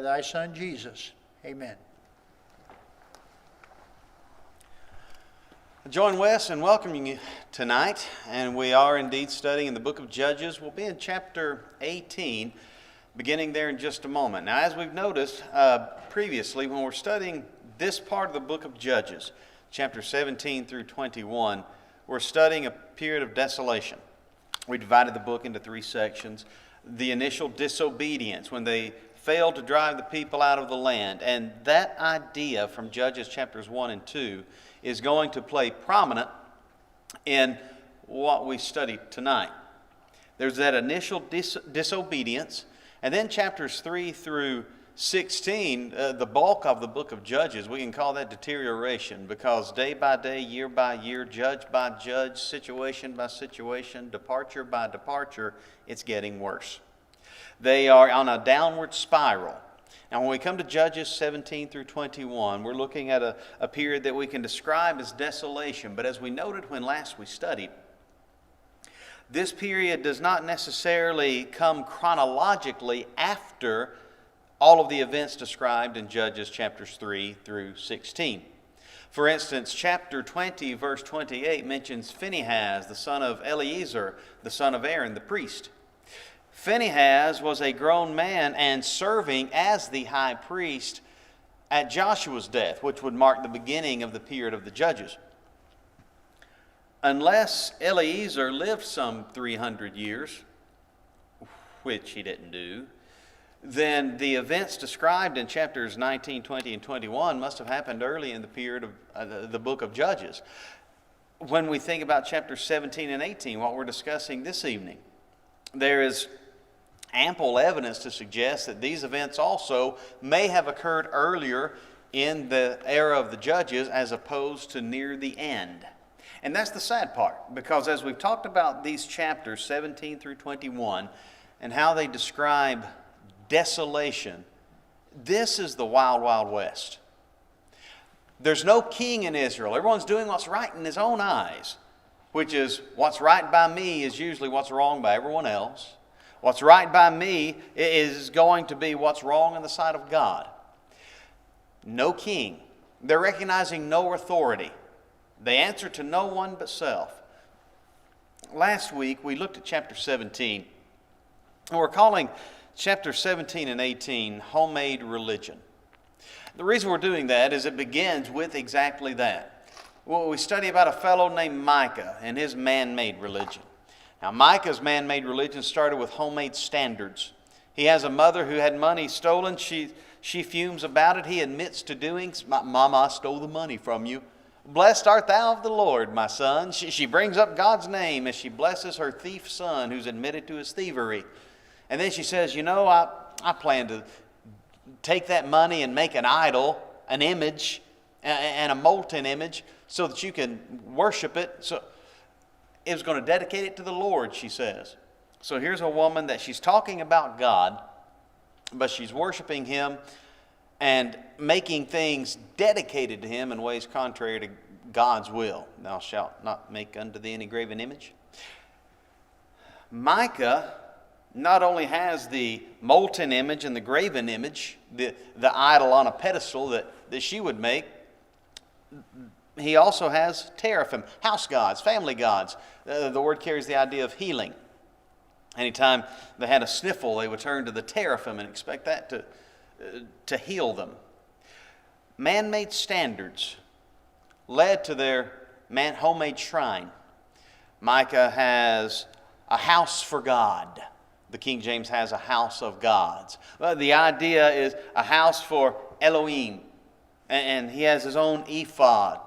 Thy Son Jesus. Amen. Join Wes in welcoming you tonight, and we are indeed studying the book of Judges. We'll be in chapter 18, beginning there in just a moment. Now, as we've noticed previously, when we're studying this part of the book of Judges, chapter 17 through 21, we're studying a period of desolation. We divided the book into three sections. The initial disobedience, when they failed to drive the people out of the land. And that idea from Judges chapters 1 and 2 is going to play prominent in what we study tonight. There's that initial disobedience. And then chapters 3 through 16, the bulk of the book of Judges, we can call that deterioration, because day by day, year by year, judge by judge, situation by situation, departure by departure, it's getting worse. They are on a downward spiral. Now, when we come to Judges 17 through 21, we're looking at a period that we can describe as desolation. But as we noted when last we studied, this period does not necessarily come chronologically after all of the events described in Judges chapters 3 through 16. For instance, chapter 20, verse 28 mentions Phinehas, the son of Eleazar, the son of Aaron, the priest. Phinehas was a grown man and serving as the high priest at Joshua's death, which would mark the beginning of the period of the Judges. Unless Eleazar lived some 300 years, which he didn't do, then the events described in chapters 19, 20, and 21 must have happened early in the period of the book of Judges. When we think about chapters 17 and 18, what we're discussing this evening, there is ample evidence to suggest that these events also may have occurred earlier in the era of the Judges as opposed to near the end. And that's the sad part, because as we've talked about these chapters 17 through 21 and how they describe desolation, this is the wild, wild west. There's no king in Israel. Everyone's doing what's right in his own eyes, which is what's right by me is usually what's wrong by everyone else. What's right by me is going to be what's wrong in the sight of God. No king. They're recognizing no authority. They answer to no one but self. Last week we looked at chapter 17, and we're calling chapter 17 and 18 homemade religion. The reason we're doing that is it begins with exactly that. Well, we study about a fellow named Micah and his man-made religion. Now, Micah's man-made religion started with homemade standards. He has a mother who had money stolen. She fumes about it. He admits to doing, "Mama, I stole the money from you. Blessed art thou of the Lord, my son." She brings up God's name as she blesses her thief son who's admitted to his thievery. And then she says, I plan to take that money and make an idol, an image, and a molten image so that you can worship it. So it was going to dedicate it to the Lord, she says. So here's a woman that she's talking about God, but she's worshiping Him and making things dedicated to Him in ways contrary to God's will. Thou shalt not make unto thee any graven image. Micah not only has the molten image and the graven image, the idol on a pedestal that she would make, he also has teraphim, house gods, family gods. The word carries the idea of healing. Anytime they had a sniffle, they would turn to the teraphim and expect that to heal them. Man-made standards led to their homemade shrine. Micah has a house for God. The King James has a house of gods. Well, the idea is a house for Elohim. And he has his own ephod,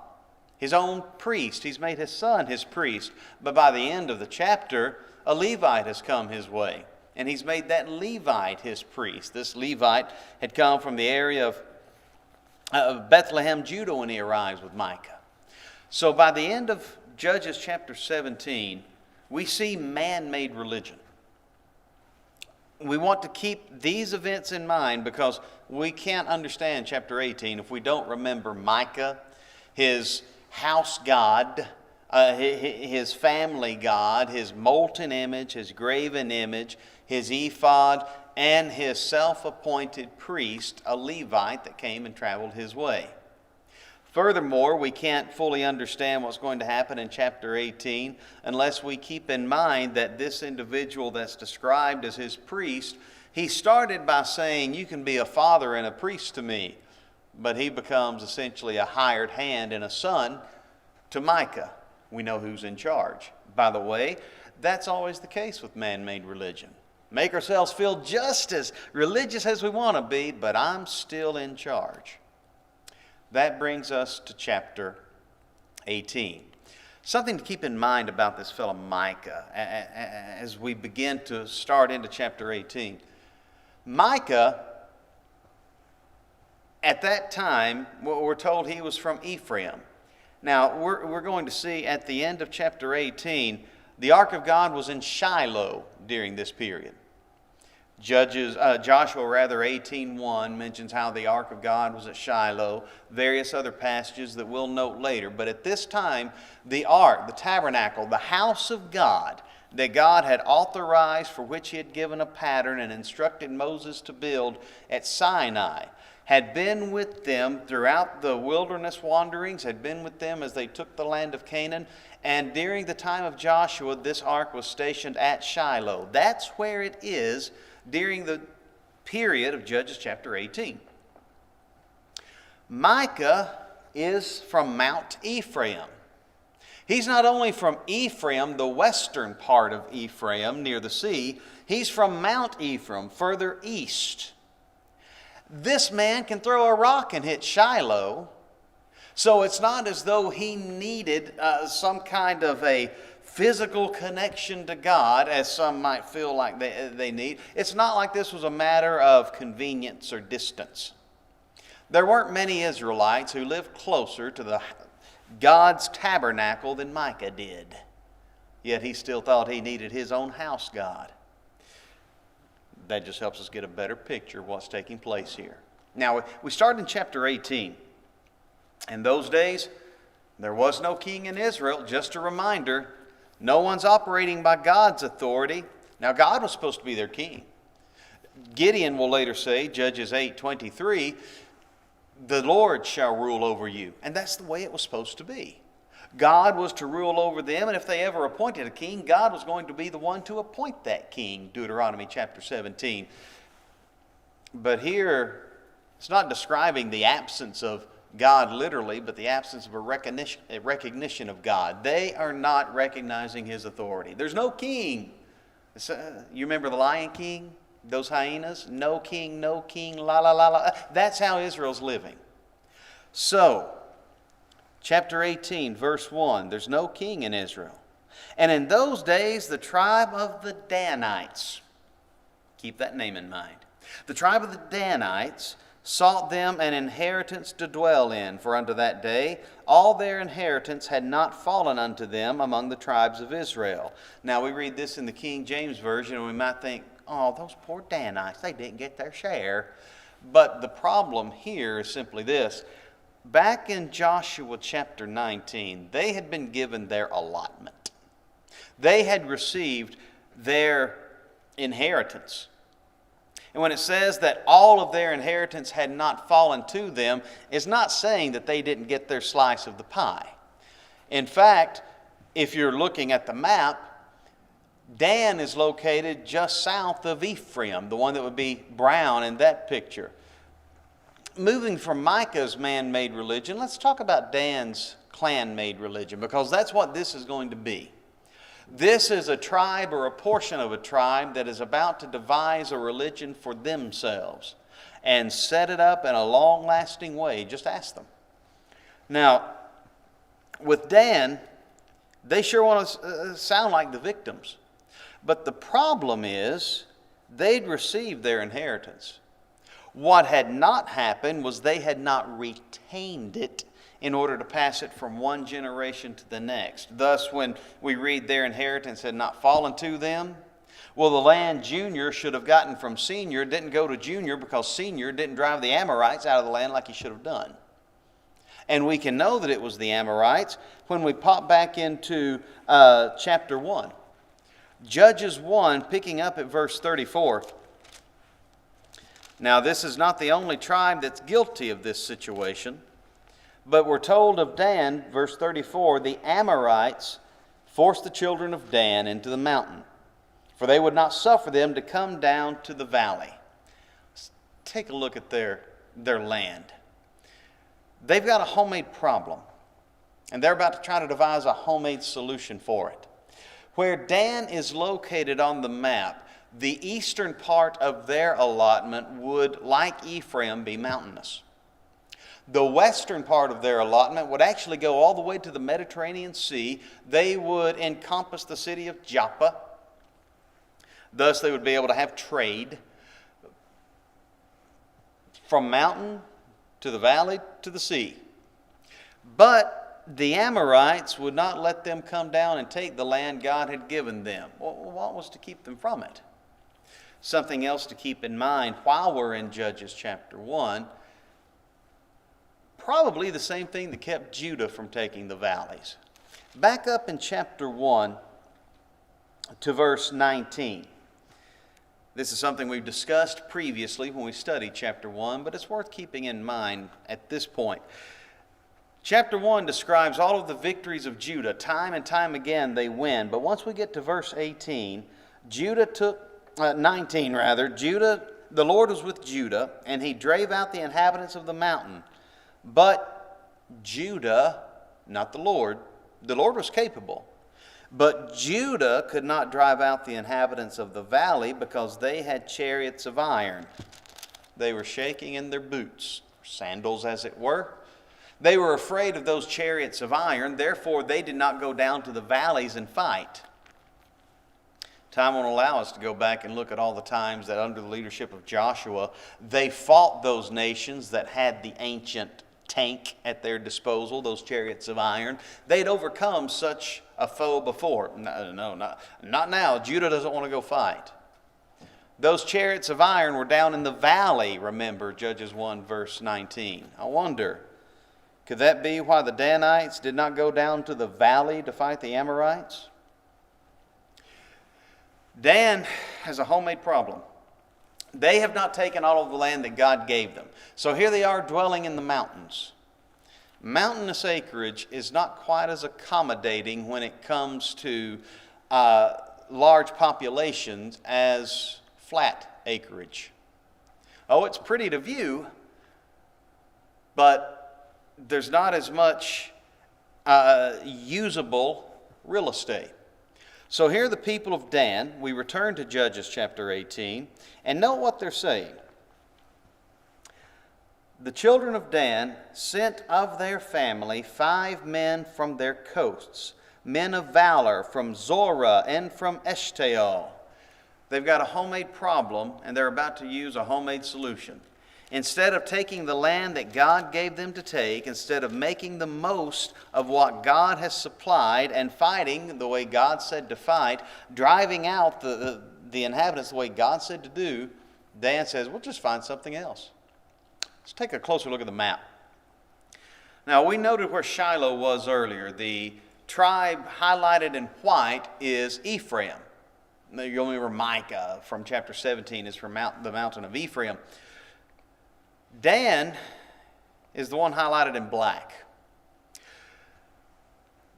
his own priest. He's made his son his priest. But by the end of the chapter, a Levite has come his way. And he's made that Levite his priest. This Levite had come from the area of Bethlehem, Judah, when he arrives with Micah. So by the end of Judges chapter 17, we see man-made religion. We want to keep these events in mind because we can't understand chapter 18 if we don't remember Micah, his house god, his family god, his molten image, his graven image, his ephod, and his self-appointed priest, a Levite that came and traveled his way. Furthermore, we can't fully understand what's going to happen in chapter 18 unless we keep in mind that this individual that's described as his priest, he started by saying, "You can be a father and a priest to me," but he becomes essentially a hired hand and a son to Micah. We know who's in charge. By the way, that's always the case with man-made religion. Make ourselves feel just as religious as we want to be, but I'm still in charge. That brings us to chapter 18. Something to keep in mind about this fellow Micah as we begin to start into chapter 18. Micah, at that time, we're told he was from Ephraim. Now, we're going to see at the end of chapter 18, the Ark of God was in Shiloh during this period. Joshua 18:1 mentions how the Ark of God was at Shiloh, various other passages that we'll note later. But at this time, the Ark, the tabernacle, the house of God that God had authorized, for which he had given a pattern and instructed Moses to build at Sinai, had been with them throughout the wilderness wanderings, had been with them as they took the land of Canaan. And during the time of Joshua, this ark was stationed at Shiloh. That's where it is during the period of Judges chapter 18. Micah is from Mount Ephraim. He's not only from Ephraim, the western part of Ephraim near the sea, he's from Mount Ephraim, further east. This man can throw a rock and hit Shiloh, so it's not as though he needed some kind of a physical connection to God, as some might feel like they need. It's not like this was a matter of convenience or distance. There weren't many Israelites who lived closer to God's tabernacle than Micah did. Yet he still thought he needed his own house God. That just helps us get a better picture of what's taking place here. Now, we start in chapter 18. In those days, there was no king in Israel. Just a reminder, no one's operating by God's authority. Now, God was supposed to be their king. Gideon will later say, Judges 8:23, "The Lord shall rule over you." And that's the way it was supposed to be. God was to rule over them, and if they ever appointed a king, God was going to be the one to appoint that king, Deuteronomy chapter 17. But here, it's not describing the absence of God literally, but the absence of a recognition of God. They are not recognizing his authority. There's no king. You remember the Lion King? Those hyenas? No king, la la la la. That's how Israel's living. So, chapter 18, verse 1, there's no king in Israel. "And in those days, the tribe of the Danites," keep that name in mind, "the tribe of the Danites sought them an inheritance to dwell in, for unto that day all their inheritance had not fallen unto them among the tribes of Israel." Now we read this in the King James Version and we might think, oh, those poor Danites, they didn't get their share. But the problem here is simply this. Back in Joshua chapter 19, they had been given their allotment. They had received their inheritance. And when it says that all of their inheritance had not fallen to them, it's not saying that they didn't get their slice of the pie. In fact, if you're looking at the map, Dan is located just south of Ephraim, the one that would be brown in that picture. Moving from Micah's man-made religion, let's talk about Dan's clan-made religion, because that's what this is going to be. This is a tribe or a portion of a tribe that is about to devise a religion for themselves and set it up in a long-lasting way. Just ask them. Now, with Dan, they sure want to sound like the victims. But the problem is they'd received their inheritance. What had not happened was they had not retained it in order to pass it from one generation to the next. Thus, when we read their inheritance had not fallen to them, well, the land junior should have gotten from senior didn't go to junior because senior didn't drive the Amorites out of the land like he should have done. And we can know that it was the Amorites when we pop back into chapter 1. Judges 1, picking up at verse 34. Now, this is not the only tribe that's guilty of this situation, but we're told of Dan, verse 34, the Amorites forced the children of Dan into the mountain, for they would not suffer them to come down to the valley. Let's take a look at their land. They've got a homemade problem, and they're about to try to devise a homemade solution for it. Where Dan is located on the map, the eastern part of their allotment would, like Ephraim, be mountainous. The western part of their allotment would actually go all the way to the Mediterranean Sea. They would encompass the city of Joppa. Thus, they would be able to have trade from mountain to the valley to the sea. But the Amorites would not let them come down and take the land God had given them. Well, what was to keep them from it? Something else to keep in mind while we're in Judges chapter 1, probably the same thing that kept Judah from taking the valleys. Back up in chapter 1 to verse 19. This is something we've discussed previously when we studied chapter 1, but it's worth keeping in mind at this point. Chapter 1 describes all of the victories of Judah. Time and time again they win. But once we get to verse 19, the Lord was with Judah, and he drave out the inhabitants of the mountain. But Judah, not the Lord was capable. But Judah could not drive out the inhabitants of the valley because they had chariots of iron. They were shaking in their boots, sandals as it were. They were afraid of those chariots of iron, therefore they did not go down to the valleys and fight. Time won't allow us to go back and look at all the times that under the leadership of Joshua, they fought those nations that had the ancient tank at their disposal, those chariots of iron. They'd overcome such a foe before. No, not now. Judah doesn't want to go fight. Those chariots of iron were down in the valley, remember, Judges 1 verse 19. I wonder, could that be why the Danites did not go down to the valley to fight the Amorites? Dan has a homemade problem. They have not taken all of the land that God gave them. So here they are dwelling in the mountains. Mountainous acreage is not quite as accommodating when it comes to large populations as flat acreage. Oh, it's pretty to view, but there's not as much usable real estate. So here are the people of Dan. We return to Judges chapter 18, and note what they're saying. The children of Dan sent of their family 5 men from their coasts, men of valor from Zorah and from Eshtaol. They've got a homemade problem, and they're about to use a homemade solution. Instead of taking the land that God gave them to take, instead of making the most of what God has supplied and fighting the way God said to fight, driving out the inhabitants the way God said to do, Dan says, we'll just find something else. Let's take a closer look at the map. Now, we noted where Shiloh was earlier. The tribe highlighted in white is Ephraim. Now, you remember Micah from chapter 17 is from the mountain of Ephraim. Dan is the one highlighted in black.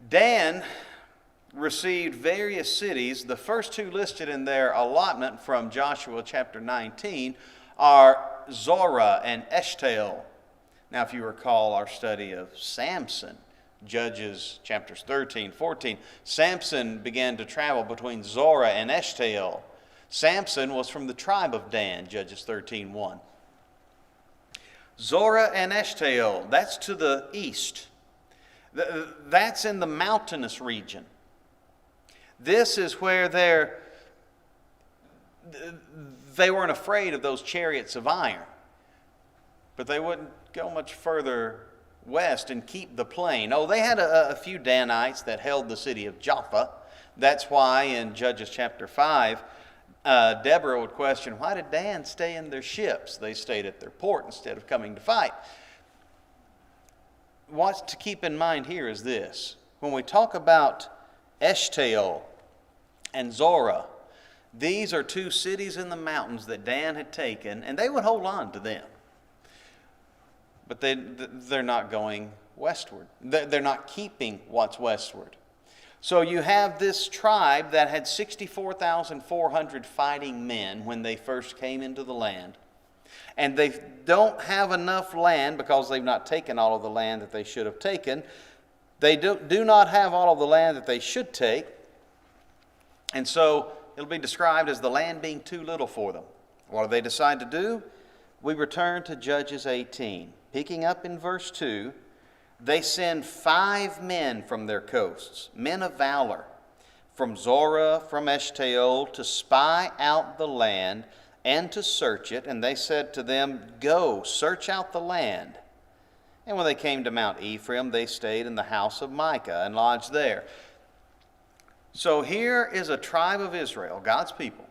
Dan received various cities. The first 2 listed in their allotment from Joshua chapter 19 are Zorah and Eshtaol. Now, if you recall our study of Samson, Judges chapters 13, 14, Samson began to travel between Zorah and Eshtaol. Samson was from the tribe of Dan, Judges 13:1. Zorah and Eshtaol, that's to the east. That's in the mountainous region. This is where they weren't afraid of those chariots of iron. But they wouldn't go much further west and keep the plain. Oh, they had a few Danites that held the city of Joppa. That's why in Judges chapter 5, Deborah would question, why did Dan stay in their ships? They stayed at their port instead of coming to fight. What's to keep in mind here is this. When we talk about Eshtaol and Zorah, These are two cities in the mountains that Dan had taken, and they would hold on to them. But they're not going westward. They're not keeping what's westward. So you have this tribe that had 64,400 fighting men when they first came into the land. And they don't have enough land because they've not taken all of the land that they should have taken. They do not have all of the land that they should take. And so it'll be described as the land being too little for them. What do they decide to do? We return to Judges 18. Picking up in verse 2, they send 5 men from their coasts, men of valor, from Zorah, from Eshtaol, to spy out the land and to search it. And they said to them, "Go, search out the land." And when they came to Mount Ephraim, they stayed in the house of Micah and lodged there. So here is a tribe of Israel, God's people.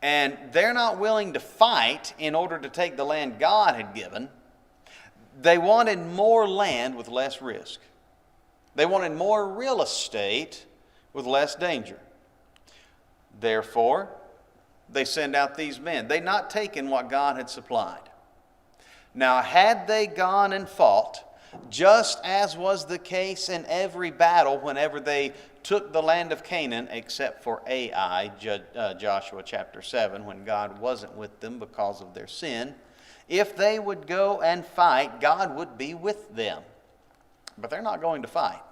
And they're not willing to fight in order to take the land God had given. They wanted more land with less risk. They wanted more real estate with less danger. Therefore, they send out these men. They'd not taken what God had supplied. Now, had they gone and fought, just as was the case in every battle whenever they took the land of Canaan, except for Ai, Joshua chapter 7, when God wasn't with them because of their sin, if they would go and fight, God would be with them. But they're not going to fight.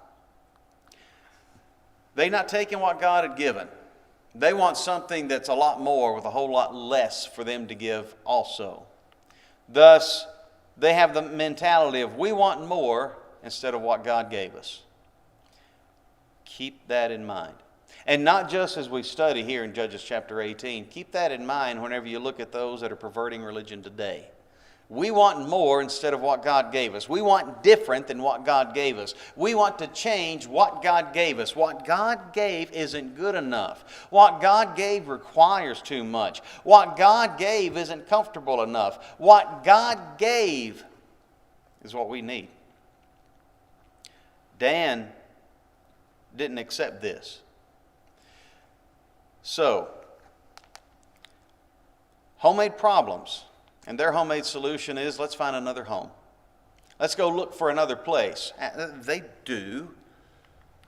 They've not taken what God had given. They want something that's a lot more with a whole lot less for them to give also. Thus, they have the mentality of we want more instead of what God gave us. Keep that in mind. And not just as we study here in Judges chapter 18. Keep that in mind whenever you look at those that are perverting religion today. We want more instead of what God gave us. We want different than what God gave us. We want to change what God gave us. What God gave isn't good enough. What God gave requires too much. What God gave isn't comfortable enough. What God gave is what we need. Dan didn't accept this. So, homemade problems. And their homemade solution is, let's find another home. Let's go look for another place. They do.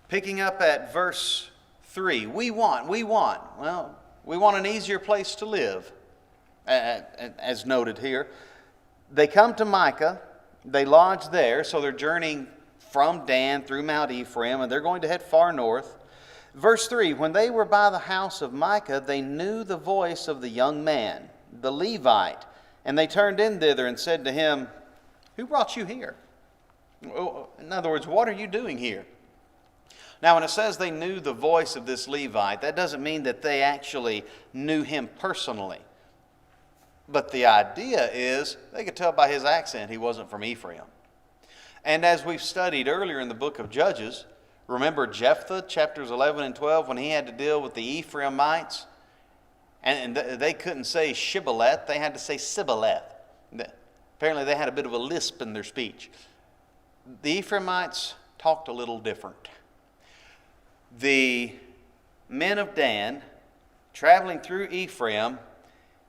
Picking up at verse 3, we want. Well, we want an easier place to live, as noted here. They come to Micah. They lodge there, so they're journeying from Dan through Mount Ephraim, and they're going to head far north. Verse 3, when they were by the house of Micah, they knew the voice of the young man, the Levite. And they turned in thither and said to him, "Who brought you here?" In other words, what are you doing here? Now, when it says they knew the voice of this Levite, that doesn't mean that they actually knew him personally. But the idea is they could tell by his accent he wasn't from Ephraim. And as we've studied earlier in the book of Judges, remember Jephthah, chapters 11 and 12, when he had to deal with the Ephraimites? And they couldn't say Shibboleth, they had to say Sibboleth. Apparently they had a bit of a lisp in their speech. The Ephraimites talked a little different. The men of Dan, traveling through Ephraim,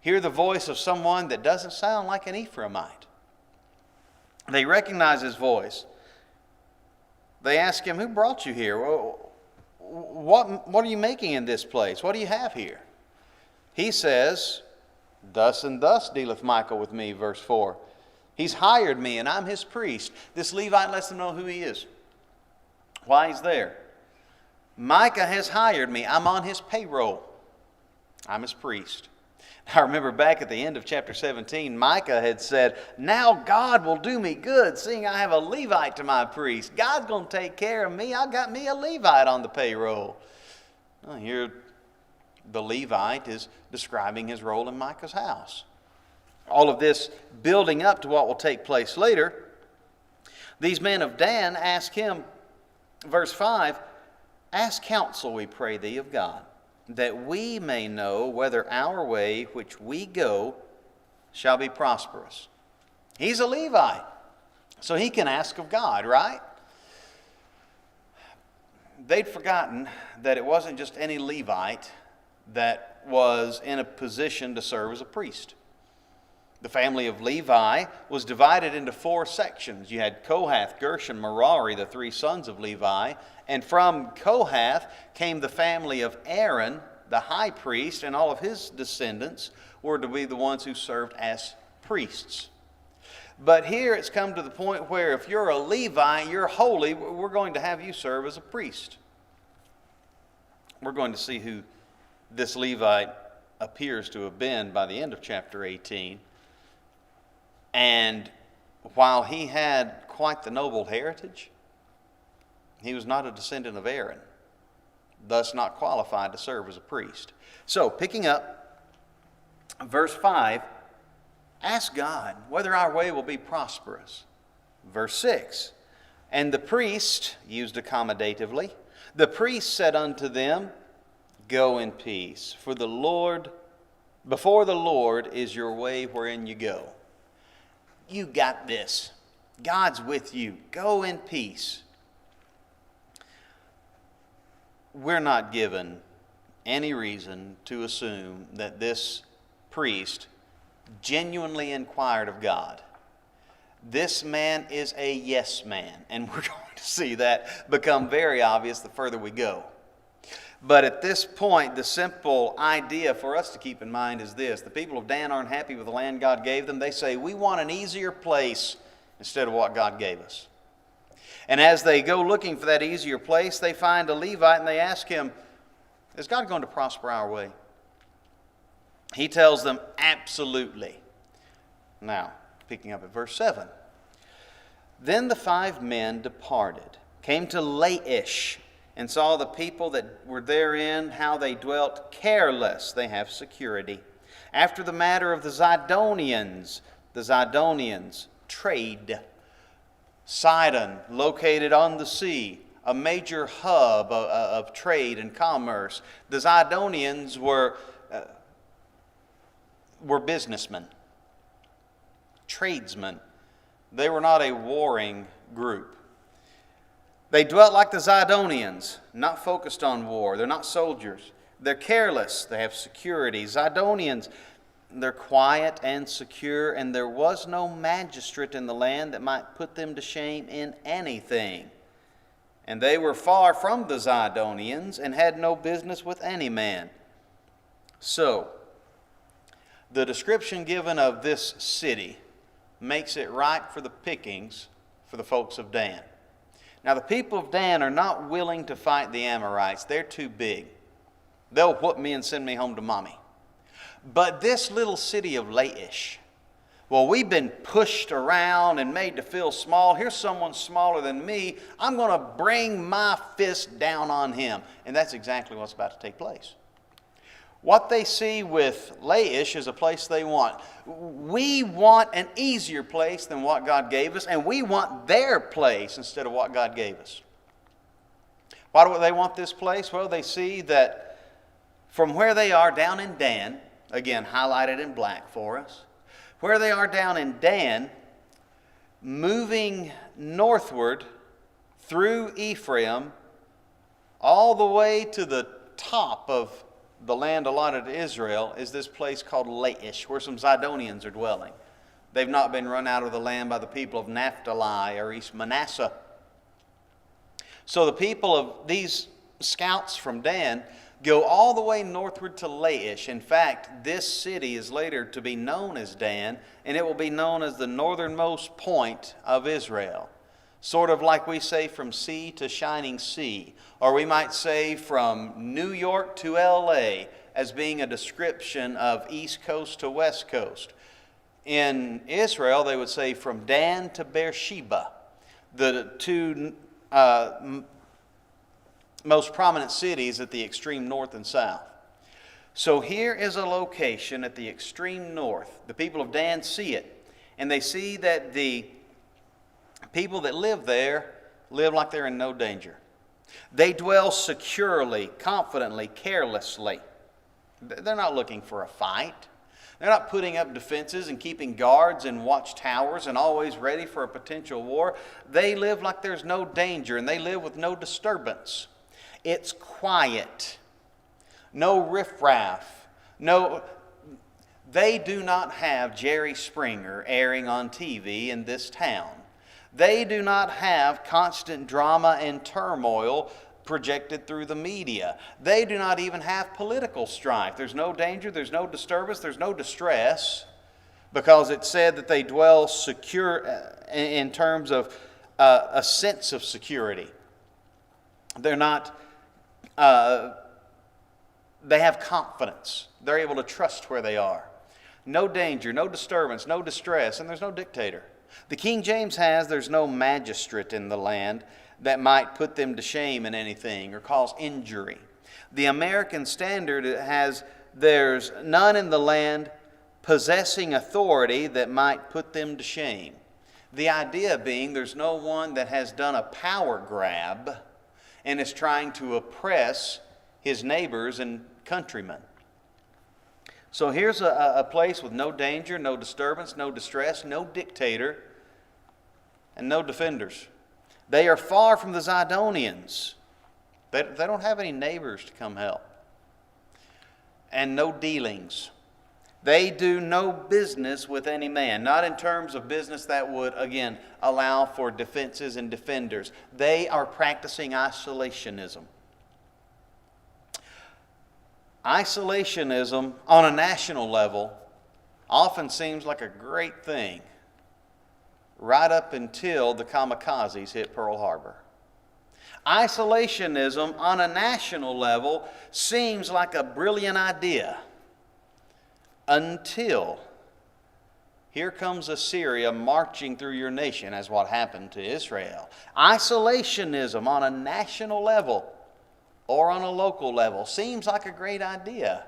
hear the voice of someone that doesn't sound like an Ephraimite. They recognize his voice. They ask him, "Who brought you here? What are you making in this place? What do you have here?" He says, "Thus and thus dealeth Micah with me," verse 4. He's hired me and I'm his priest. This Levite lets them know who he is, why he's there. Micah has hired me. I'm on his payroll. I'm his priest. I remember back at the end of chapter 17, Micah had said, "Now God will do me good, seeing I have a Levite to my priest. God's going to take care of me. I got me a Levite on the payroll." Well, here the Levite is describing his role in Micah's house. All of this building up to what will take place later. These men of Dan ask him, verse 5, "Ask counsel, we pray thee, of God, that we may know whether our way which we go shall be prosperous." He's a Levite, so he can ask of God, right? They'd forgotten that it wasn't just any Levite that was in a position to serve as a priest. The family of Levi was divided into 4 sections. You had Kohath, Gershon, Merari, the 3 sons of Levi. And from Kohath came the family of Aaron, the high priest, and all of his descendants were to be the ones who served as priests. But here it's come to the point where if you're a Levi, you're holy, we're going to have you serve as a priest. We're going to see who this Levite appears to have been by the end of chapter 18. And while he had quite the noble heritage, he was not a descendant of Aaron, thus not qualified to serve as a priest. So, picking up verse 5, ask God whether our way will be prosperous. Verse 6, and the priest, used accommodatively, the priest said unto them, go in peace, for the Lord, before the Lord is your way wherein you go. You got this. God's with you. Go in peace. We're not given any reason to assume that this priest genuinely inquired of God. This man is a yes man, and we're going to see that become very obvious the further we go. But at this point, the simple idea for us to keep in mind is this. The people of Dan aren't happy with the land God gave them. They say, we want an easier place instead of what God gave us. And as they go looking for that easier place, they find a Levite and they ask him, is God going to prosper our way? He tells them, absolutely. Now, picking up at verse 7. Then the 5 men departed, came to Laish, and saw the people that were therein, how they dwelt careless. They have security. After the matter of the Zidonians trade. Sidon, located on the sea, a major hub of trade and commerce. The Zidonians were businessmen, tradesmen. They were not a warring group. They dwelt like the Zidonians, not focused on war. They're not soldiers. They're careless. They have security. Zidonians, they're quiet and secure, and there was no magistrate in the land that might put them to shame in anything. And they were far from the Zidonians and had no business with any man. So, the description given of this city makes it ripe for the pickings for the folks of Dan. Now, the people of Dan are not willing to fight the Amorites. They're too big. They'll whoop me and send me home to mommy. But this little city of Laish, well, we've been pushed around and made to feel small. Here's someone smaller than me. I'm going to bring my fist down on him. And that's exactly what's about to take place. What they see with Laish is a place they want. We want an easier place than what God gave us, and we want their place instead of what God gave us. Why do they want this place? Well, they see that from where they are down in Dan, again highlighted in black for us, where they are down in Dan, moving northward through Ephraim, all the way to the top of the land allotted to Israel is this place called Laish, where some Zidonians are dwelling. They've not been run out of the land by the people of Naphtali or East Manasseh. So the people of these scouts from Dan go all the way northward to Laish. In fact, this city is later to be known as Dan, and it will be known as the northernmost point of Israel. Sort of like we say from sea to shining sea, or we might say from New York to LA as being a description of East Coast to West Coast. In Israel, they would say from Dan to Beersheba, the two most prominent cities at the extreme north and south. So here is a location at the extreme north. The people of Dan see it, and they see that the people that live there live like they're in no danger. They dwell securely, confidently, carelessly. They're not looking for a fight. They're not putting up defenses and keeping guards and watchtowers and always ready for a potential war. They live like there's no danger, and they live with no disturbance. It's quiet. no riffraff, no. They do not have Jerry Springer airing on TV in this town. They do not have constant drama and turmoil projected through the media. They do not even have political strife. There's no danger, there's no disturbance, there's no distress, because it said that they dwell secure in terms of a sense of security. They're not, they have confidence. They're able to trust where they are. No danger, no disturbance, no distress, and there's no dictator. The King James has, there's no magistrate in the land that might put them to shame in anything or cause injury. The American Standard has, there's none in the land possessing authority that might put them to shame. The idea being there's no one that has done a power grab and is trying to oppress his neighbors and countrymen. So here's a place with no danger, no disturbance, no distress, no dictator, and no defenders. They are far from the Zidonians. They don't have any neighbors to come help. And no dealings. They do no business with any man. Not in terms of business that would, again, allow for defenses and defenders. They are practicing isolationism. Isolationism on a national level often seems like a great thing, right up until the kamikazes hit Pearl Harbor. Isolationism on a national level seems like a brilliant idea until here comes Assyria marching through your nation, as what happened to Israel. Isolationism on a national level or on a local level seems like a great idea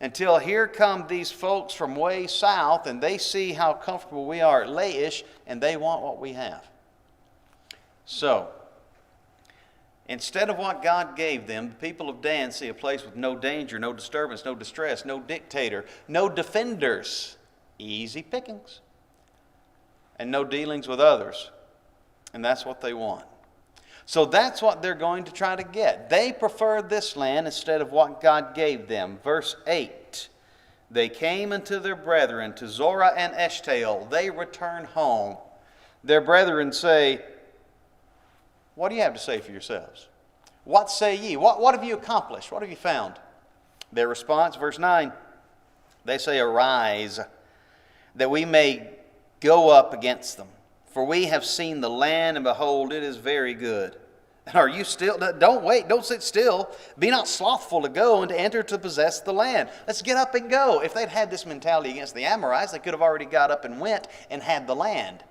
until here come these folks from way south and they see how comfortable we are at Laish and they want what we have. So, instead of what God gave them, the people of Dan see a place with no danger, no disturbance, no distress, no dictator, no defenders, easy pickings, and no dealings with others. And that's what they want. So that's what they're going to try to get. They prefer this land instead of what God gave them. Verse 8, they came unto their brethren, to Zorah and Eshtaol. They return home. Their brethren say, what do you have to say for yourselves? What say ye? What have you accomplished? What have you found? Their response, verse 9, they say, arise, that we may go up against them. For we have seen the land, and behold, it is very good. And are you still? Don't wait, don't sit still. Be not slothful to go and to enter to possess the land. Let's get up and go. If they'd had this mentality against the Amorites, they could have already got up and went and had the land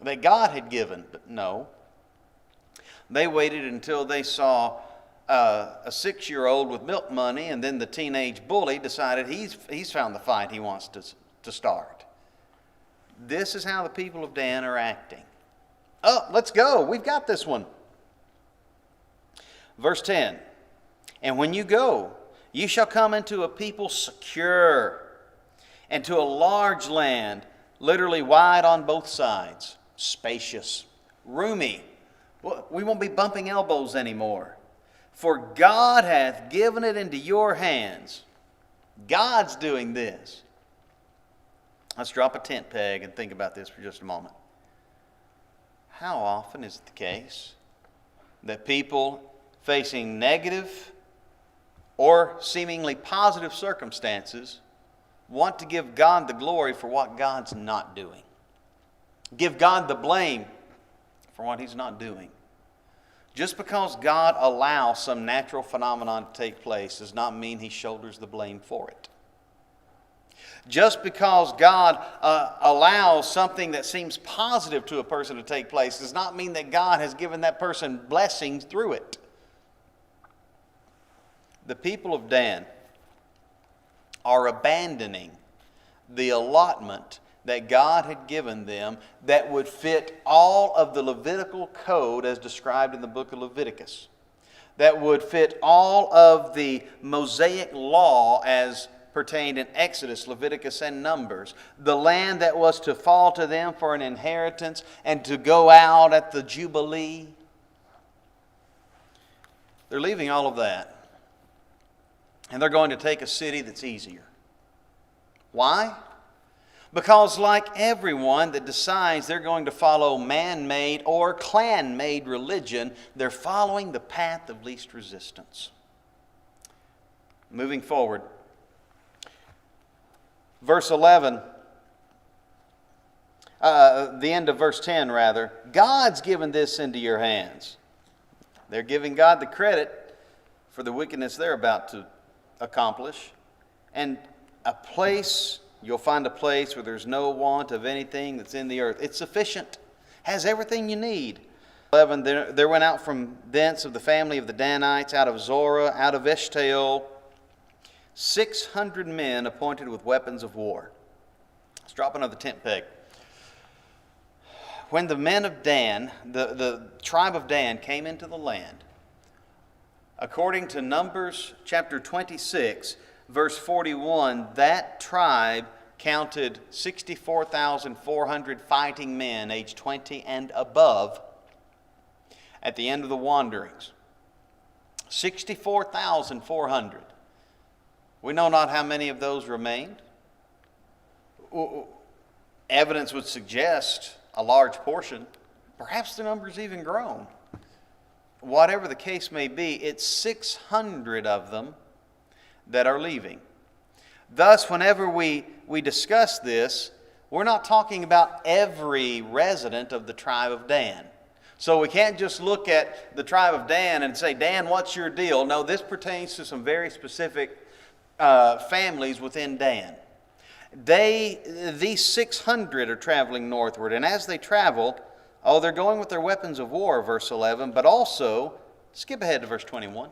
that God had given. But no. They waited until they saw a 6-year-old with milk money, and then the teenage bully decided he's found the fight he wants to start. This is how the people of Dan are acting. Oh, let's go. We've got this one. Verse 10, and when you go, you shall come into a people secure, and to a large land, literally wide on both sides, spacious, roomy. We won't be bumping elbows anymore. For God hath given it into your hands. God's doing this. Let's drop a tent peg and think about this for just a moment. How often is it the case that people facing negative or seemingly positive circumstances want to give God the glory for what God's not doing? Give God the blame for what He's not doing. Just because God allows some natural phenomenon to take place does not mean He shoulders the blame for it. Just because God allows something that seems positive to a person to take place does not mean that God has given that person blessings through it. The people of Dan are abandoning the allotment that God had given them that would fit all of the Levitical code as described in the book of Leviticus. That would fit all of the Mosaic law as pertained in Exodus, Leviticus, and Numbers. The land that was to fall to them for an inheritance and to go out at the Jubilee. They're leaving all of that. and they're going to take a city that's easier. Why? Because like everyone that decides they're going to follow man-made or clan-made religion, they're following the path of least resistance. Moving forward. Verse 11, the end of verse 10 rather, God's given this into your hands. They're giving God the credit for the wickedness they're about to accomplish. And you'll find a place where there's no want of anything that's in the earth. It's sufficient, has everything you need. 11, there went out from thence of the family of the Danites, out of Zorah, out of Eshtaol, 600 men appointed with weapons of war. Let's drop another tent peg. When the men of Dan, the tribe of Dan, came into the land, according to Numbers chapter 26, verse 41, that tribe counted 64,400 fighting men aged 20 and above at the end of the wanderings. 64,400. We know not how many of those remained. Evidence would suggest a large portion. Perhaps the number's even grown. Whatever the case may be, it's 600 of them that are leaving. Thus, whenever we discuss this, we're not talking about every resident of the tribe of Dan. So we can't just look at the tribe of Dan and say, Dan, what's your deal? No, this pertains to some very specific families within Dan. These 600 are traveling northward, and as they travel, they're going with their weapons of war, verse 11, but also, skip ahead to verse 21.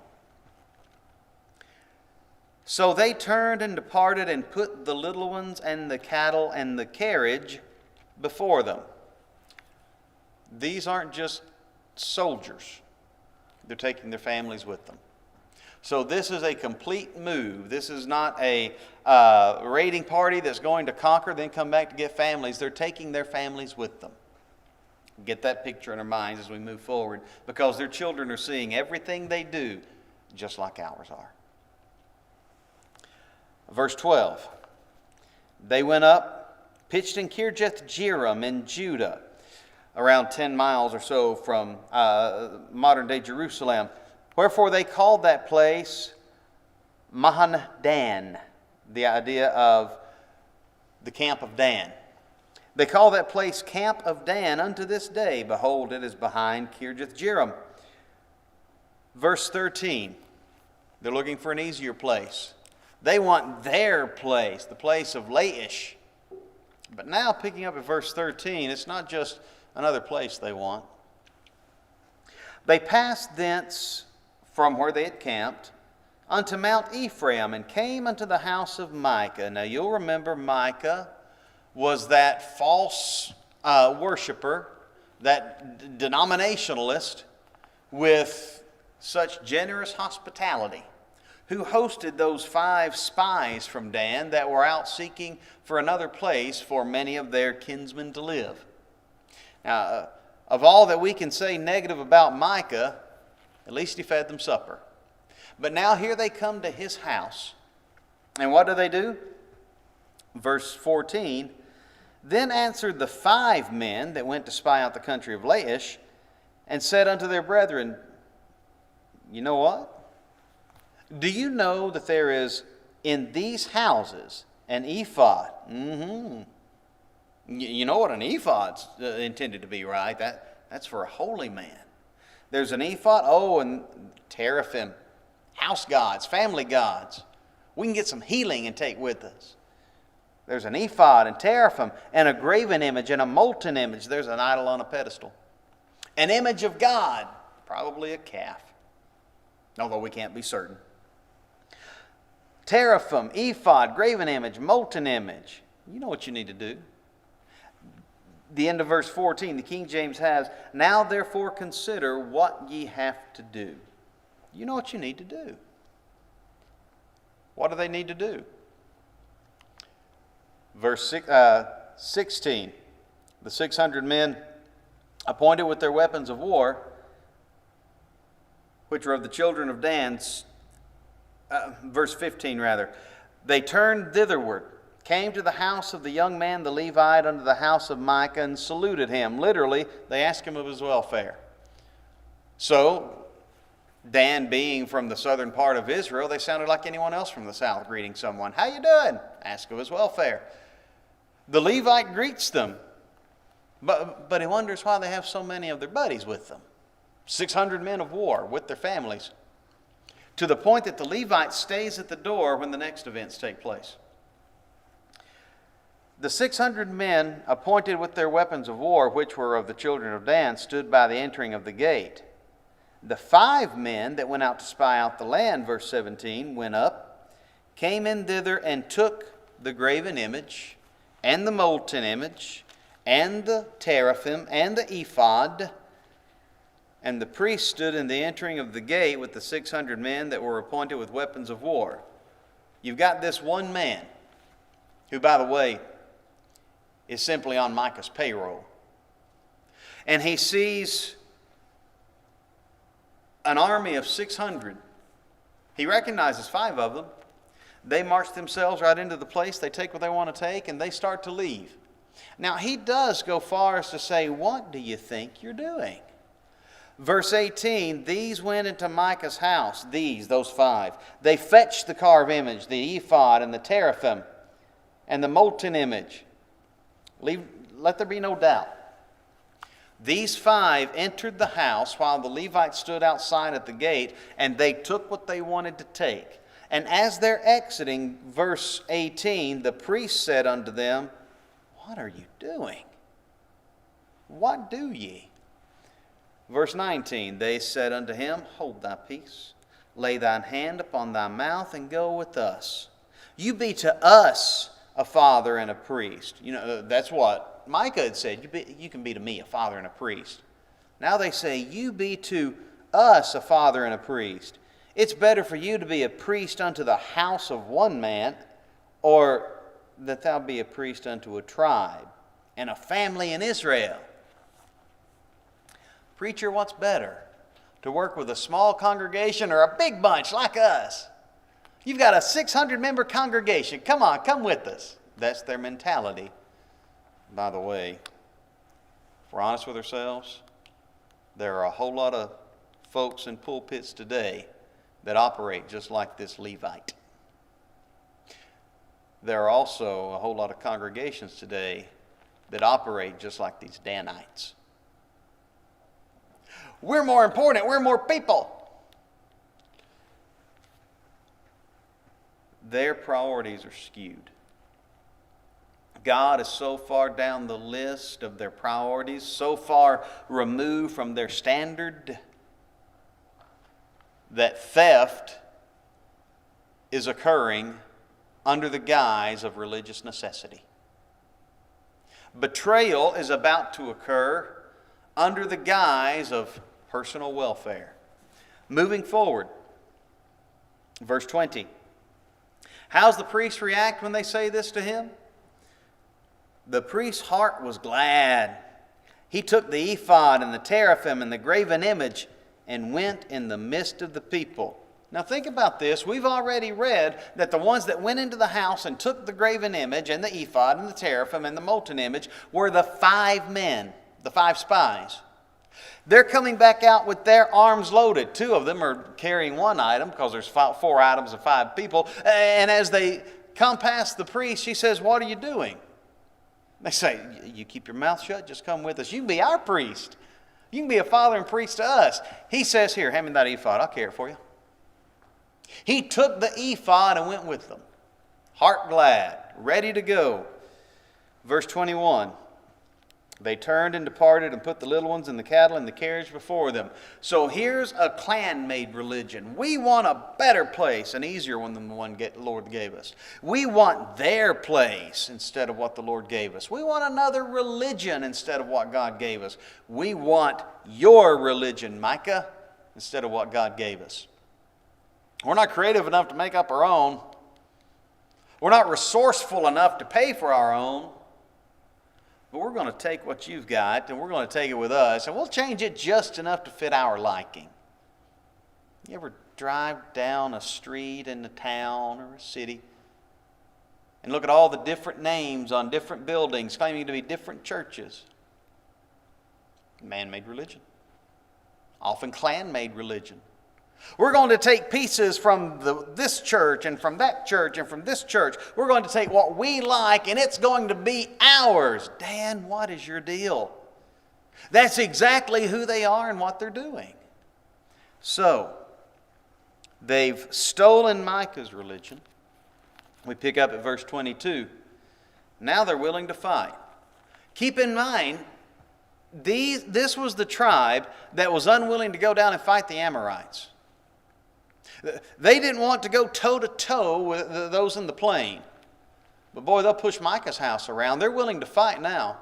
So they turned and departed and put the little ones and the cattle and the carriage before them. These aren't just soldiers. They're taking their families with them. So this is a complete move. This is not a raiding party that's going to conquer, then come back to get families. They're taking their families with them. Get that picture in our minds as we move forward, because their children are seeing everything they do just like ours are. Verse 12. They went up, pitched in Kirjath-jearim in Judah, around 10 miles or so from modern-day Jerusalem. Wherefore they called that place Mahaneh-dan, the idea of the camp of Dan. They call that place Camp of Dan unto this day. Behold, it is behind Kirjath-jearim. Verse 13, they're looking for an easier place. They want their place, the place of Laish. But now, picking up at verse 13, it's not just another place they want. They passed thence from where they had camped unto Mount Ephraim, and came unto the house of Micah. Now you'll remember Micah was that false worshiper, that denominationalist with such generous hospitality, who hosted those 5 spies from Dan that were out seeking for another place for many of their kinsmen to live. Now, of all that we can say negative about Micah, at least he fed them supper. But now here they come to his house. And what do? Verse 14, then answered the 5 men that went to spy out the country of Laish, and said unto their brethren, you know what? Do you know that there is in these houses an ephod? You know what an ephod's intended to be, right? That's for a holy man. There's an ephod, and teraphim, house gods, family gods. We can get some healing and take with us. There's an ephod and teraphim and a graven image and a molten image. There's an idol on a pedestal. An image of God, probably a calf, although we can't be certain. Teraphim, ephod, graven image, molten image. You know what you need to do. The end of verse 14, the King James has, now therefore consider what ye have to do. You know what you need to do. What do they need to do? Verse 16, the 600 men appointed with their weapons of war, which were of the children of Dan, verse 15 rather. They turned thitherward, came to the house of the young man the Levite unto the house of Micah, and saluted him. Literally, they asked him of his welfare. So, Dan being from the southern part of Israel, they sounded like anyone else from the south greeting someone. How you doing? Ask of his welfare. The Levite greets them, but he wonders why they have so many of their buddies with them. 600 men of war with their families. To the point that the Levite stays at the door when the next events take place. The 600 men appointed with their weapons of war, which were of the children of Dan, stood by the entering of the gate. The 5 men that went out to spy out the land, verse 17, went up, came in thither, and took the graven image, and the molten image, and the teraphim, and the ephod. And the priest stood in the entering of the gate with the 600 men that were appointed with weapons of war. You've got this one man, who, by the way, is simply on Micah's payroll. And he sees an army of 600. He recognizes 5 of them. They march themselves right into the place. They take what they want to take, and they start to leave. Now, he does go far as to say, what do you think you're doing? Verse 18, these went into Micah's house, those 5. They fetched the carved image, the ephod, and the teraphim, and the molten image. Let there be no doubt. These 5 entered the house while the Levites stood outside at the gate, and they took what they wanted to take. And as they're exiting, verse 18, the priest said unto them, what are you doing? What do ye? Verse 19, they said unto him, hold thy peace, lay thine hand upon thy mouth, and go with us. You be to us a father and a priest. You know, that's what Micah had said. You can be to me a father and a priest. Now they say, you be to us a father and a priest. It's better for you to be a priest unto the house of one man, or that thou be a priest unto a tribe and a family in Israel. Preacher, what's better? To work with a small congregation or a big bunch like us? You've got a 600-member congregation. Come on, come with us. That's their mentality. By the way, if we're honest with ourselves, there are a whole lot of folks in pulpits today that operate just like this Levite. There are also a whole lot of congregations today that operate just like these Danites. We're more important. We're more people. Their priorities are skewed. God is so far down the list of their priorities, so far removed from their standard, that theft is occurring under the guise of religious necessity. Betrayal is about to occur under the guise of personal welfare. Moving forward, verse 20. How's the priest react when they say this to him? The priest's heart was glad. He took the ephod and the teraphim and the graven image and went in the midst of the people. Now think about this. We've already read that the ones that went into the house and took the graven image and the ephod and the teraphim and the molten image were the 5 men, the 5 spies. They're coming back out with their arms loaded. 2 of them are carrying 1 item because there's 4 items of 5 people. And as they come past the priest, he says, what are you doing? They say, you keep your mouth shut, just come with us. You can be our priest. You can be a father and priest to us. He says, here, hand me that ephod. I'll carry it for you. He took the ephod and went with them. Heart glad, ready to go. Verse 21. They turned and departed and put the little ones and the cattle in the carriage before them. So here's a clan-made religion. We want a better place, an easier one than the one the Lord gave us. We want their place instead of what the Lord gave us. We want another religion instead of what God gave us. We want your religion, Micah, instead of what God gave us. We're not creative enough to make up our own. We're not resourceful enough to pay for our own. But we're going to take what you've got and we're going to take it with us and we'll change it just enough to fit our liking. You ever drive down a street in a town or a city and look at all the different names on different buildings claiming to be different churches. Man-made religion. Often clan-made religion. We're going to take pieces from this church and from that church and from this church. We're going to take what we like and it's going to be ours. Dan, what is your deal? That's exactly who they are and what they're doing. So, they've stolen Micah's religion. We pick up at verse 22. Now they're willing to fight. Keep in mind, this was the tribe that was unwilling to go down and fight the Amorites. They didn't want to go toe-to-toe with those in the plain. But boy, they'll push Micah's house around. They're willing to fight now.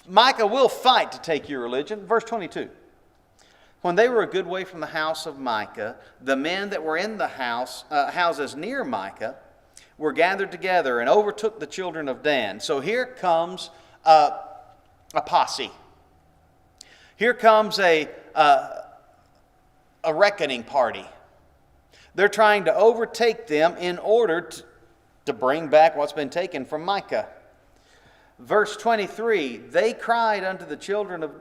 Micah will fight to take your religion. Verse 22. When they were a good way from the house of Micah, the men that were in the houses near Micah were gathered together and overtook the children of Dan. So here comes a posse. Here comes a reckoning party. They're trying to overtake them in order to bring back what's been taken from Micah. Verse 23, they cried unto the children of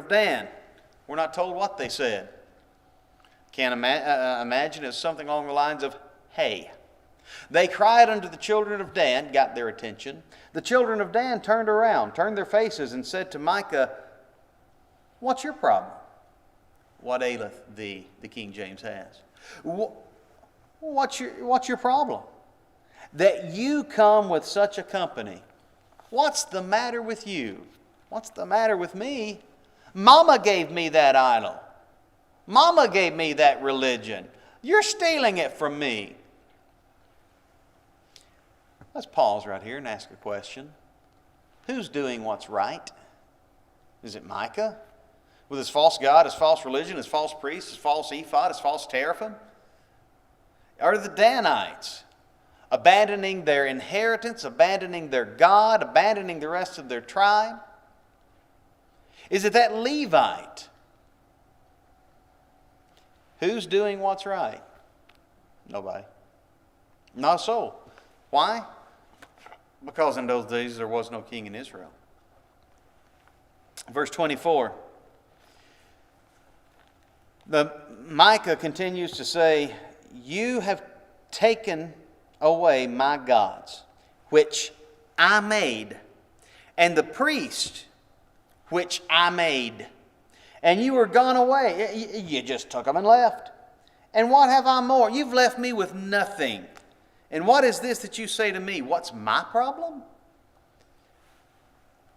Dan. We're not told what they said. Can't imagine it's something along the lines of, hey. They cried unto the children of Dan, got their attention. The children of Dan turned around, turned their faces, and said to Micah, what's your problem? What aileth thee, the King James has. What's your problem? That you come with such a company. What's the matter with you? What's the matter with me? Mama gave me that idol. Mama gave me that religion. You're stealing it from me. Let's pause right here and ask a question. Who's doing what's right? Is it Micah? With his false god, his false religion, his false priest, his false ephod, his false teraphim? Or the Danites, abandoning their inheritance, abandoning their God, abandoning the rest of their tribe? Is it that Levite? Who's doing what's right? Nobody. Not a soul. Why? Because in those days there was no king in Israel. Verse 24. Micah continues to say, you have taken away my gods, which I made, and the priest, which I made. And you were gone away. You just took them and left. And what have I more? You've left me with nothing. And what is this that you say to me? What's my problem?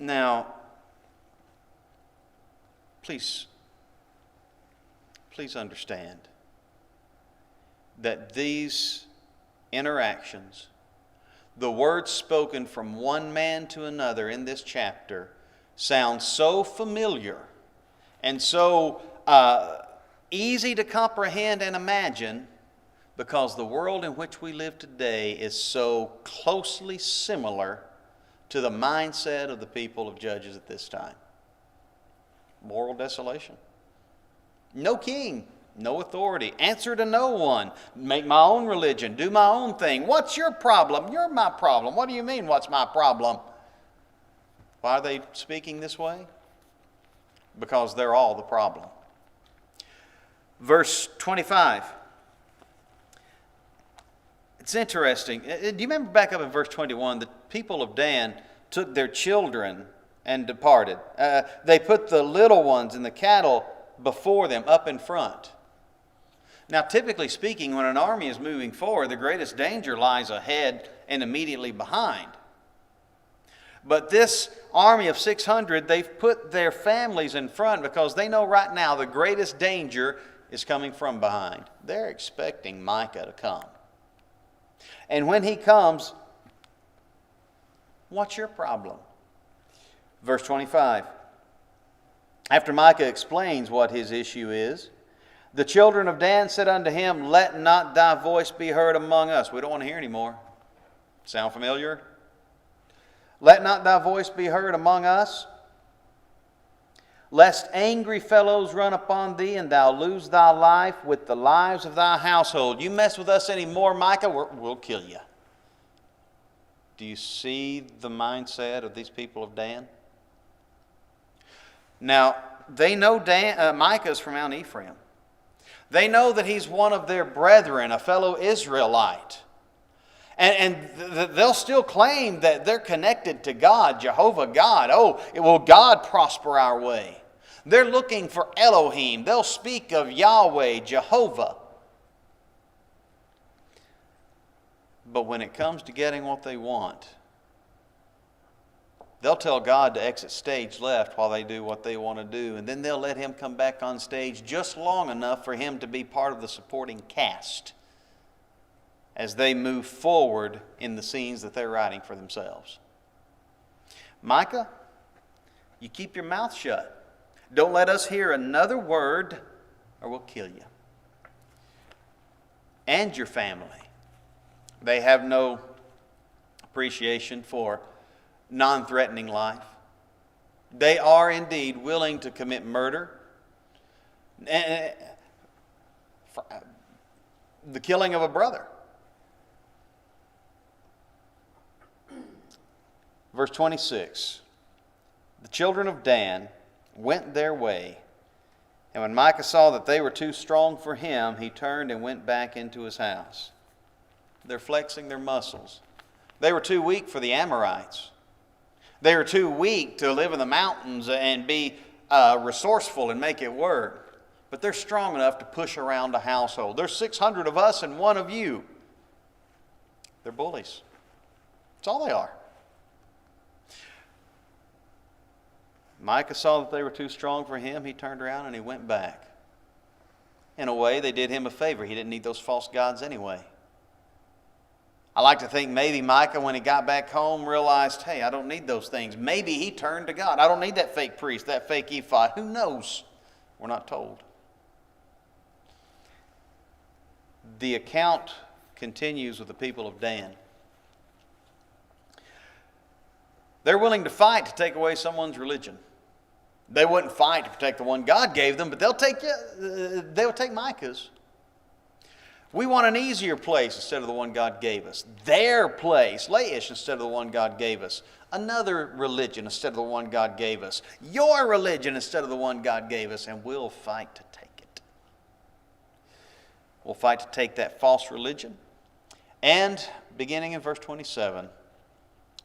Now, please understand that these interactions, the words spoken from one man to another in this chapter, sound so familiar and so easy to comprehend and imagine because the world in which we live today is so closely similar to the mindset of the people of Judges at this time. Moral desolation. No king, no authority, answer to no one, make my own religion, do my own thing. What's your problem? You're my problem. What do you mean, what's my problem? Why are they speaking this way? Because they're all the problem. Verse 25. It's interesting. Do you remember back up in verse 21, the people of Dan took their children and departed. They put the little ones and the cattle before them, up in front. Now, typically speaking, when an army is moving forward, the greatest danger lies ahead and immediately behind. But this army of 600, they've put their families in front because they know right now the greatest danger is coming from behind. They're expecting Micah to come. And when he comes, what's your problem? Verse 25. After Micah explains what his issue is, the children of Dan said unto him, let not thy voice be heard among us. We don't want to hear anymore. Sound familiar? Let not thy voice be heard among us. lest angry fellows run upon thee, and thou lose thy life with the lives of thy household. You mess with us anymore, Micah, we'll kill you. Do you see the mindset of these people of Dan? Now, they know Micah's from Mount Ephraim. They know that he's one of their brethren, a fellow Israelite. And they'll still claim that they're connected to God, Jehovah God. Oh, will God prosper our way? They're looking for Elohim. They'll speak of Yahweh, Jehovah. But when it comes to getting what they want, they'll tell God to exit stage left while they do what they want to do. And then they'll let him come back on stage just long enough for him to be part of the supporting cast as they move forward in the scenes that they're writing for themselves. Micah, you keep your mouth shut. Don't let us hear another word or we'll kill you. And your family. They have no appreciation for non-threatening life. They are indeed willing to commit murder, the killing of a brother. Verse 26, the children of Dan went their way, and when Micah saw that they were too strong for him, he turned and went back into his house. They're flexing their muscles. They were too weak for the Amorites. They were too weak to live in the mountains and be resourceful and make it work. But they're strong enough to push around a household. There's 600 of us and one of you. They're bullies. That's all they are. Micah saw that they were too strong for him. He turned around and he went back. In a way, they did him a favor. He didn't need those false gods anyway. I like to think maybe Micah, when he got back home, realized, hey, I don't need those things. Maybe he turned to God. I don't need that fake priest, that fake ephod. Who knows? We're not told. The account continues with the people of Dan. They're willing to fight to take away someone's religion. They wouldn't fight to protect the one God gave them, but they'll take Micah's. We want an easier place instead of the one God gave us. Their place, Laish, instead of the one God gave us. Another religion instead of the one God gave us. Your religion instead of the one God gave us. And we'll fight to take it. We'll fight to take that false religion. And beginning in verse 27,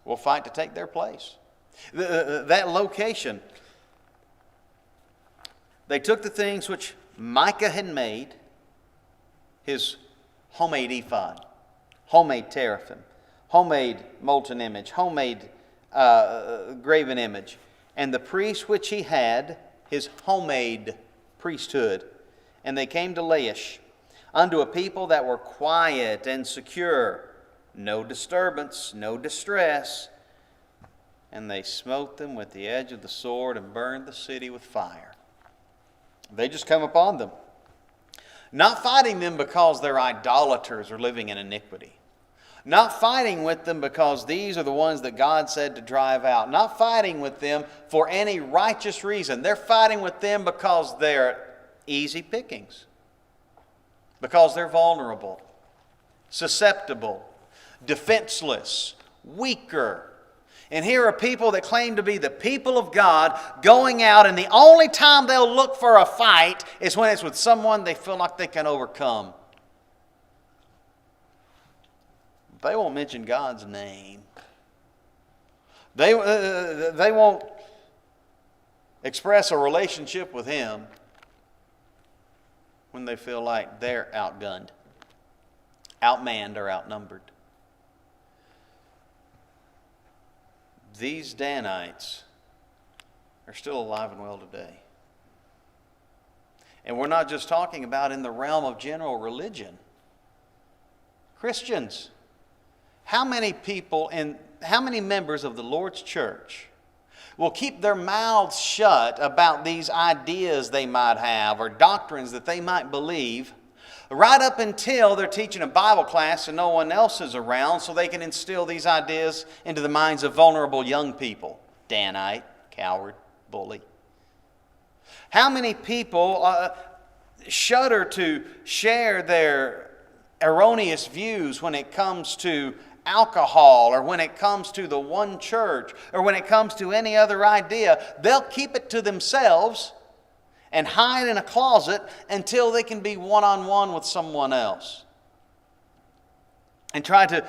we'll fight to take their place. That location. They took the things which Micah had made, his homemade ephod, homemade teraphim, homemade molten image, homemade graven image, and the priest which he had, his homemade priesthood. And they came to Laish, unto a people that were quiet and secure, no disturbance, no distress. And they smote them with the edge of the sword and burned the city with fire. They just come upon them. Not fighting them because they're idolaters or living in iniquity. Not fighting with them because these are the ones that God said to drive out. Not fighting with them for any righteous reason. They're fighting with them because they're easy pickings. Because they're vulnerable, susceptible, defenseless, weaker. And here are people that claim to be the people of God going out, and the only time they'll look for a fight is when it's with someone they feel like they can overcome. They won't mention God's name. They won't express a relationship with Him when they feel like they're outgunned, outmanned, or outnumbered. These Danites are still alive and well today. And we're not just talking about in the realm of general religion. Christians, how many people and how many members of the Lord's church will keep their mouths shut about these ideas they might have or doctrines that they might believe right up until they're teaching a Bible class and no one else is around so they can instill these ideas into the minds of vulnerable young people? Danite, coward, bully. How many people shudder to share their erroneous views when it comes to alcohol, or when it comes to the one church, or when it comes to any other idea? They'll keep it to themselves and hide in a closet until they can be one-on-one with someone else, and try to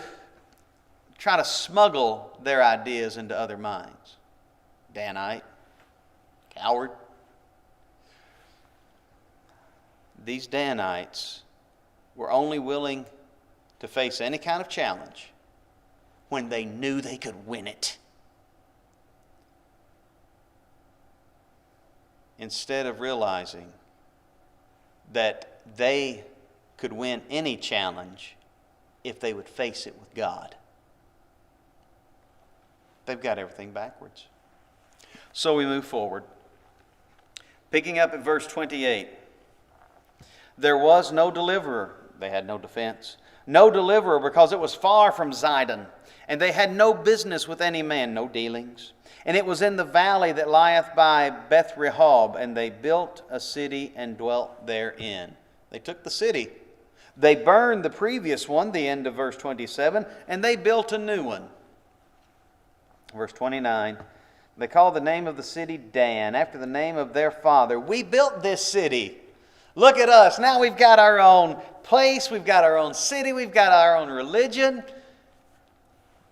smuggle their ideas into other minds. Danite, coward. These Danites were only willing to face any kind of challenge when they knew they could win it, instead of realizing that they could win any challenge if they would face it with God. They've got everything backwards. So we move forward. Picking up at verse 28. There was no deliverer. They had no defense. No deliverer, because it was far from Zidon. And they had no business with any man, no dealings. And it was in the valley that lieth by Beth Rehob. And they built a city and dwelt therein. They took the city. They burned the previous one, the end of verse 27, and they built a new one. Verse 29, they called the name of the city Dan, after the name of their father. We built this city. Look at us. Now we've got our own place. We've got our own city. We've got our own religion.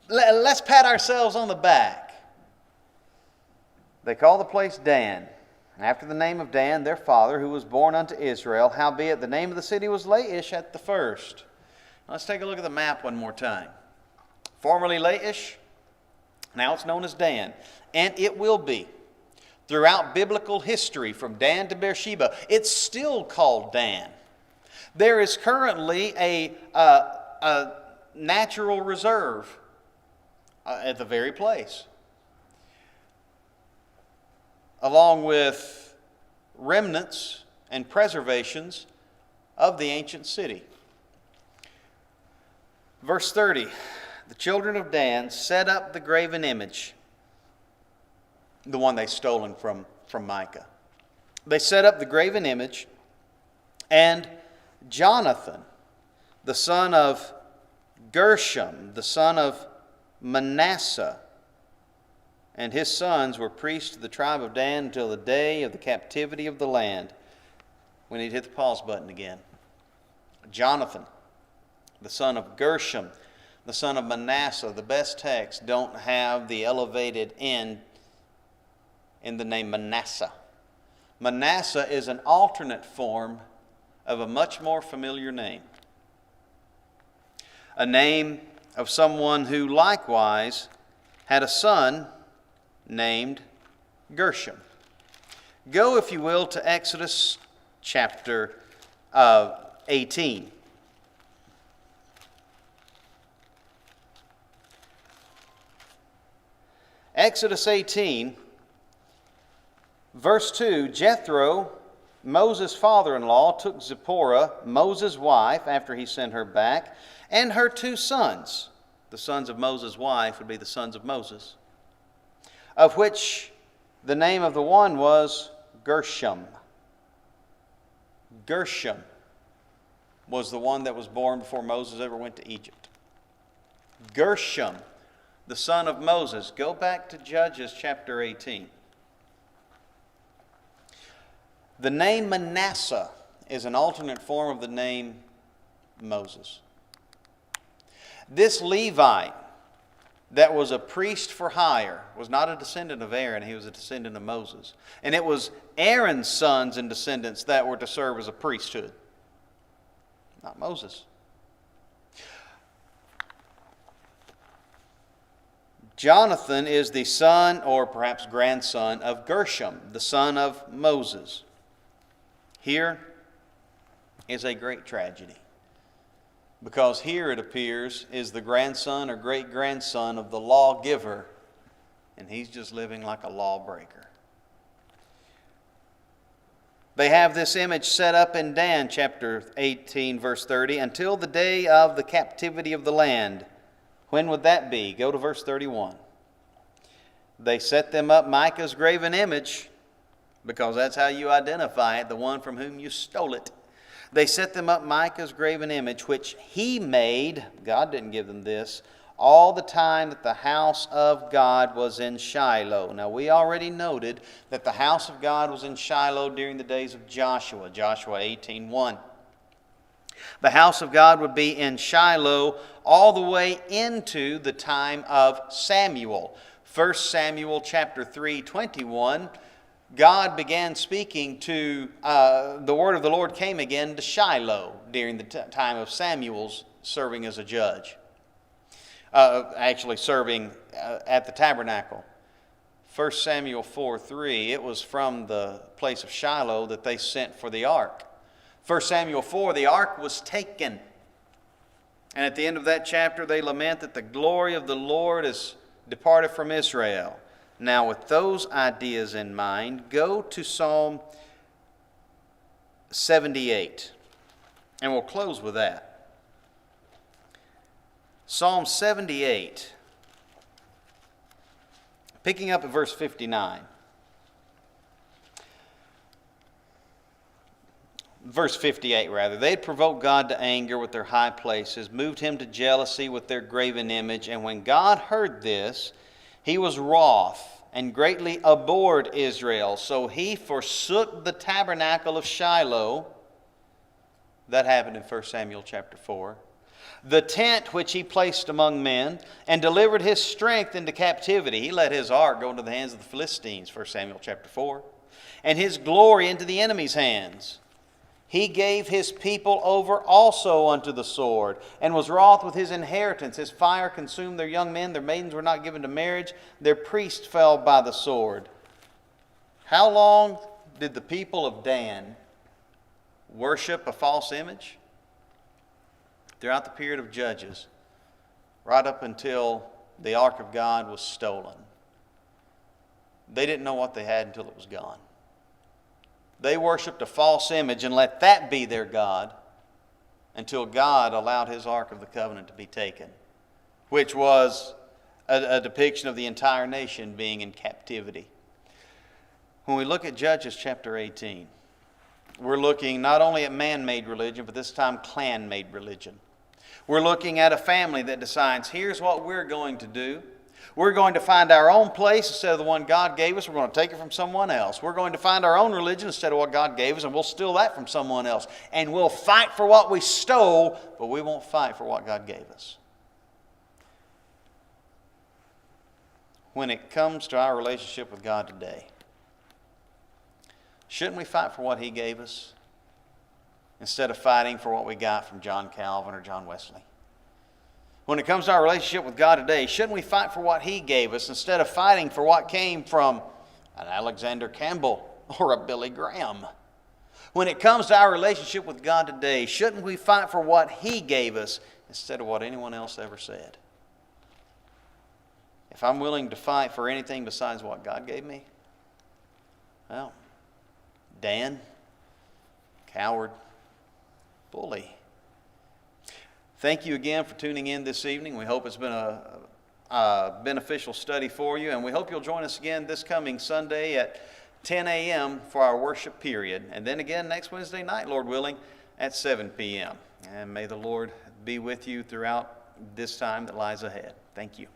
Let's pat ourselves on the back. They call the place Dan, after the name of Dan, their father, who was born unto Israel. Howbeit the name of the city was Laish at the first. Let's take a look at the map one more time. Formerly Laish, now it's known as Dan. And it will be, throughout biblical history, from Dan to Beersheba, it's still called Dan. There is currently a natural reserve at the very place, along with remnants and preservations of the ancient city. Verse 30, the children of Dan set up the graven image, the one they stolen from Micah. They set up the graven image, and Jonathan, the son of Gershom, the son of Manasseh, and his sons were priests of the tribe of Dan until the day of the captivity of the land. We need to hit the pause button again. Jonathan, the son of Gershom, the son of Manasseh. The best texts don't have the elevated end in the name Manasseh. Manasseh is an alternate form of a much more familiar name. A name of someone who likewise had a son named Gershom. Go, if you will, to Exodus chapter 18. Exodus 18, verse 2, Jethro, Moses' father-in-law, took Zipporah, Moses' wife, after he sent her back, and her two sons. The sons of Moses' wife would be the sons of Moses, of which the name of the one was Gershom. Gershom was the one that was born before Moses ever went to Egypt. Gershom, the son of Moses. Go back to Judges chapter 18. The name Manasseh is an alternate form of the name Moses. This Levite that was a priest for hire was not a descendant of Aaron, he was a descendant of Moses. And it was Aaron's sons and descendants that were to serve as a priesthood, not Moses. Jonathan is the son, or perhaps grandson, of Gershom, the son of Moses. Here is a great tragedy, because here it appears is the grandson or great-grandson of the lawgiver, and he's just living like a lawbreaker. They have this image set up in Dan chapter 18, verse 30, until the day of the captivity of the land. When would that be? Go to verse 31. They set them up Micah's graven image because that's how you identify it, the one from whom you stole it. They set them up Micah's graven image, which he made, God didn't give them this, all the time that the house of God was in Shiloh. Now, we already noted that the house of God was in Shiloh during the days of Joshua, Joshua 18:1. The house of God would be in Shiloh all the way into the time of Samuel. 1 Samuel chapter 3:21, God began speaking to, the word of the Lord came again to Shiloh during the time of Samuel's serving as a judge. Actually serving at the tabernacle. 1 Samuel 4:3, it was from the place of Shiloh that they sent for the ark. 1 Samuel 4, the ark was taken. And at the end of that chapter, they lament that the glory of the Lord is departed from Israel. Now, with those ideas in mind, go to Psalm 78. And we'll close with that. Psalm 78, picking up at verse 59. Verse 58, rather. They had provoked God to anger with their high places, moved him to jealousy with their graven image. And when God heard this, he was wroth and greatly abhorred Israel. So he forsook the tabernacle of Shiloh. That happened in 1 Samuel chapter 4. The tent which he placed among men, and delivered his strength into captivity. He let his ark go into the hands of the Philistines, 1 Samuel chapter 4. And his glory into the enemy's hands. He gave his people over also unto the sword, and was wroth with his inheritance. His fire consumed their young men. Their maidens were not given to marriage. Their priests fell by the sword. How long did the people of Dan worship a false image? Throughout the period of Judges, right up until the ark of God was stolen. They didn't know what they had until it was gone. They worshiped a false image and let that be their God until God allowed his ark of the covenant to be taken, which was a depiction of the entire nation being in captivity. When we look at Judges chapter 18, we're looking not only at man-made religion, but this time clan-made religion. We're looking at a family that decides, here's what we're going to do. We're going to find our own place instead of the one God gave us. We're going to take it from someone else. We're going to find our own religion instead of what God gave us, and we'll steal that from someone else. And we'll fight for what we stole, but we won't fight for what God gave us. When it comes to our relationship with God today, shouldn't we fight for what he gave us instead of fighting for what we got from John Calvin or John Wesley? When it comes to our relationship with God today, shouldn't we fight for what he gave us instead of fighting for what came from an Alexander Campbell or a Billy Graham? When it comes to our relationship with God today, shouldn't we fight for what he gave us instead of what anyone else ever said? If I'm willing to fight for anything besides what God gave me, well, Dan, coward, bully. Thank you again for tuning in this evening. We hope it's been a beneficial study for you, and we hope you'll join us again this coming Sunday at 10 a.m. for our worship period, and then again next Wednesday night, Lord willing, at 7 p.m. And may the Lord be with you throughout this time that lies ahead. Thank you.